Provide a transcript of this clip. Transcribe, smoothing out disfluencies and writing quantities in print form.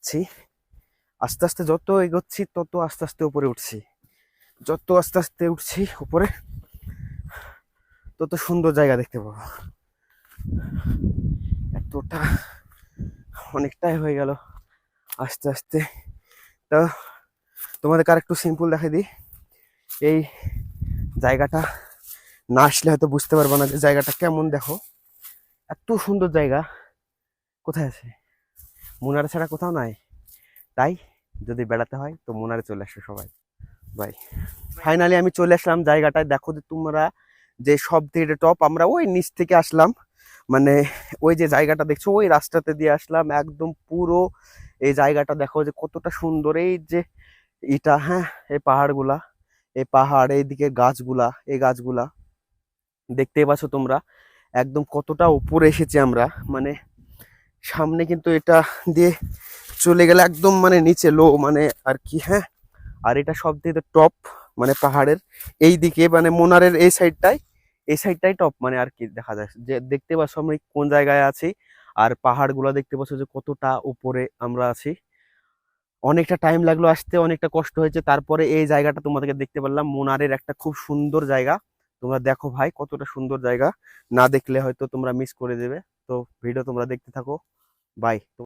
যাচ্ছি, আস্তে আস্তে যত এগোচ্ছি তত আস্তে আস্তে উপরে উঠছি, যত আস্তে আস্তে উঠছি উপরে তত সুন্দর জায়গা দেখতে পাবো। এতটা অনেকটাই হয়ে গেল আস্তে আস্তে। তো তোমাদেরকে আর একটু সিম্পল দেখাই দিই। এই জায়গাটা না আসলে হয়তো বুঝতে পারবো না যে জায়গাটা কেমন। দেখো এত সুন্দর জায়গা কোথায় আছে, মুনার ছাড়া কোথাও নাই। তাই যদি বেড়াতে হয় তো মুনারে চলে আসো সবাই। বাই। ফাইনালি আমি চলে আসলাম জায়গাটায়। দেখো যে তোমরা যে সব থেকে টপ, আমরা ওই নিচ থেকে আসলাম, মানে ওই যে জায়গাটা দেখছো ওই রাস্তাতে দিয়ে আসলাম একদম পুরো। এই জায়গাটা দেখো যে কতটা সুন্দর, এই যে এটা, হ্যাঁ এই পাহাড়গুলা, এই পাহাড়, এইদিকে গাছগুলা, এই গাছগুলা দেখতেই পাচ্ছ তোমরা একদম কতটা উপরে এসেছি আমরা। মানে সামনে কিন্তু এটা দিয়ে চলে গেলে একদম মানে নিচে লো মানে আর কি, হ্যাঁ। আর এটা সব থেকে টপ, মানে পাহাড়ের এই দিকে, মানে মোনারের এই সাইডটাই টপ মানে আর কি দেখা যায়। যে দেখতে পাচ্ছ আমরা কোন জায়গায় আছি, আর পাহাড় গুলা দেখতে পাচ্ছ যে কতটা উপরে আমরা আছি। অনেকটা টাইম লাগলো আসতে, অনেকটা কষ্ট হয়েছে, তারপরে এই জায়গাটা তোমাদেরকে দেখতে পারলাম। মোনারের একটা খুব সুন্দর জায়গা, তোমরা দেখো ভাই কতটা সুন্দর জায়গা, না দেখলে হয়তো তোমরা মিস করে দেবে। তো ভিডিও তোমরা দেখতে থাকো, বাই।